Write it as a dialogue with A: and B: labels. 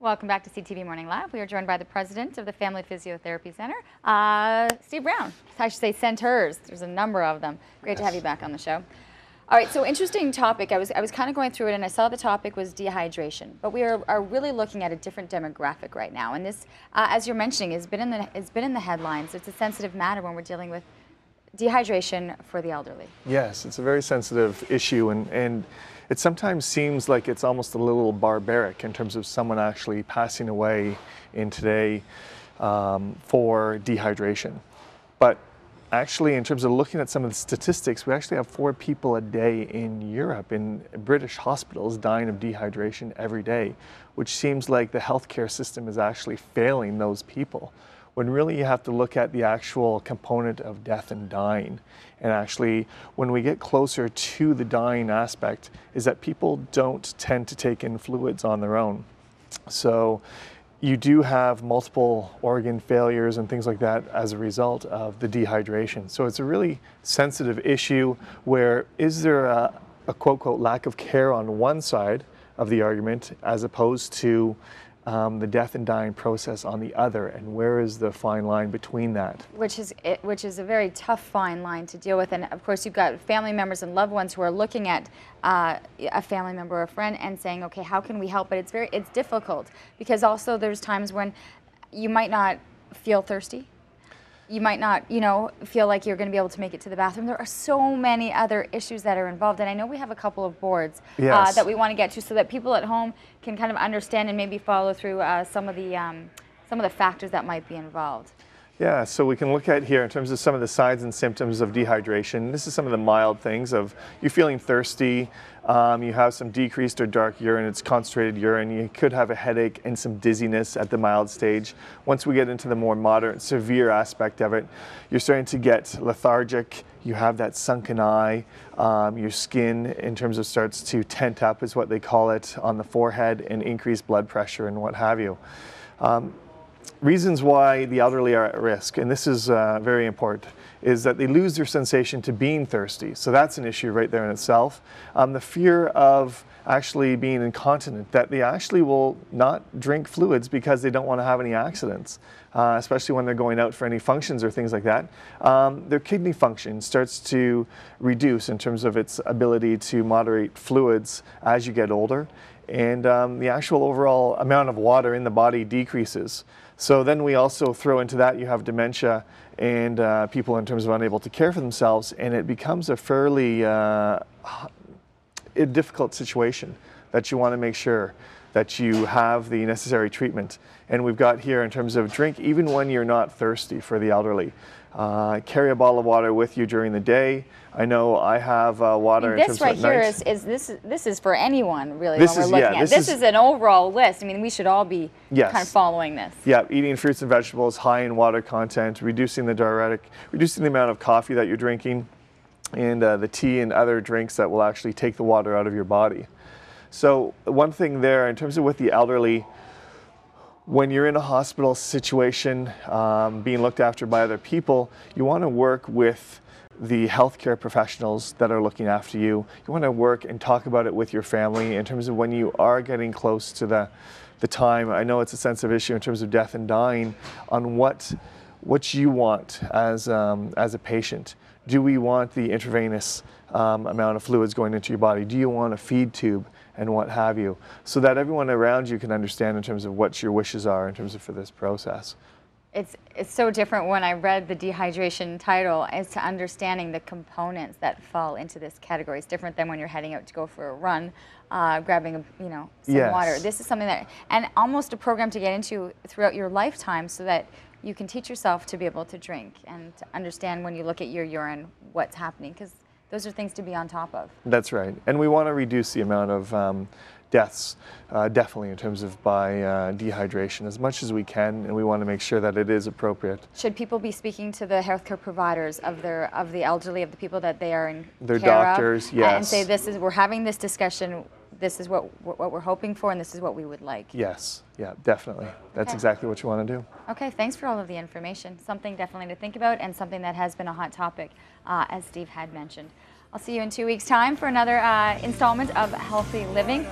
A: Welcome back to CTV Morning Live. We are joined by the president of the Family Physiotherapy Center, Steve Brown. I should say centers. There's a number of them. Great to have you back on the show. All right, so interesting topic. I was kind of going through it, and I saw the topic was dehydration. But we are really looking at a different demographic right now, and this, as you're mentioning, has been in the headlines. It's a sensitive matter when we're dealing with dehydration for the elderly.
B: Yes, it's a very sensitive issue, and it sometimes seems like it's almost a little barbaric in terms of someone actually passing away in today for dehydration. But actually, in terms of looking at some of the statistics, we actually have 4 people a day in Europe, in British hospitals, dying of dehydration every day, which seems like the healthcare system is actually failing those people, when really you have to look at the actual component of death and dying. And actually, when we get closer to the dying aspect, is that people don't tend to take in fluids on their own. So you do have multiple organ failures and things like that as a result of the dehydration. So it's a really sensitive issue where is there a quote, quote, lack of care on one side of the argument as opposed to the death and dying process on the other, and where is the fine line between that? Which
A: is a very tough fine line to deal with, and of course you've got family members and loved ones who are looking at a family member or a friend and saying, okay, how can we help? But it's difficult because also there's times when you might not feel thirsty. You might not, feel like you're going to be able to make it to the bathroom. There are so many other issues that are involved, and I know we have a couple of boards that we want to get to so that people at home can kind of understand and maybe follow through some of the factors that might be involved.
B: Yeah, so we can look at here in terms of some of the signs and symptoms of dehydration. This is some of the mild things of you're feeling thirsty, you have some decreased or dark urine, it's concentrated urine, you could have a headache and some dizziness at the mild stage. Once we get into the more moderate, severe aspect of it, you're starting to get lethargic, you have that sunken eye, your skin in terms of starts to tent up is what they call it on the forehead, and increased blood pressure and what have you. Reasons why the elderly are at risk, and this is very important, is that they lose their sensation to being thirsty. So that's an issue right there in itself. The fear of actually being incontinent, that they actually will not drink fluids because they don't want to have any accidents, especially when they're going out for any functions or things like that. Their kidney function starts to reduce in terms of its ability to moderate fluids as you get older, and the actual overall amount of water in the body decreases. So then we also throw into that, you have dementia and people in terms of unable to care for themselves, and it becomes a fairly difficult situation that you want to make sure that you have the necessary treatment. And we've got here in terms of drink even when you're not thirsty for the elderly. Carry a bottle of water with you during the day. I know I have water in terms of at night.
A: This is for anyone really when we're looking at. This is an overall list. I mean, we should all be kind of following this.
B: Yeah, eating fruits and vegetables high in water content, reducing the diuretic, reducing the amount of coffee that you're drinking, and the tea and other drinks that will actually take the water out of your body. So one thing there in terms of with the elderly, when you're in a hospital situation, being looked after by other people, you want to work with the healthcare professionals that are looking after you. You want to work and talk about it with your family in terms of when you are getting close to the time. I know it's a sensitive issue in terms of death and dying, on what you want as a patient. Do we want the intravenous amount of fluids going into your body? Do you want a feed tube and what have you? So that everyone around you can understand in terms of what your wishes are in terms of for this process.
A: It's so different when I read the dehydration title as to understanding the components that fall into this category. It's different than when you're heading out to go for a run, grabbing some water. This is something that, and almost a program to get into throughout your lifetime so that you can teach yourself to be able to drink and to understand when you look at your urine what's happening, because those are things to be on top of.
B: That's right, and we want to reduce the amount of deaths, definitely in terms of by dehydration as much as we can, and we want to make sure that it is appropriate.
A: Should people be speaking to the healthcare providers of the elderly, of the people that they are in
B: their
A: care
B: doctors,
A: of,
B: yes,
A: and say we're having this discussion, this is what we're hoping for, and this is what we would like?
B: Yes, yeah, definitely. That's exactly what you want to do.
A: Okay, thanks for all of the information. Something definitely to think about, and something that has been a hot topic, as Steve had mentioned. I'll see you in 2 weeks' time for another installment of Healthy Living.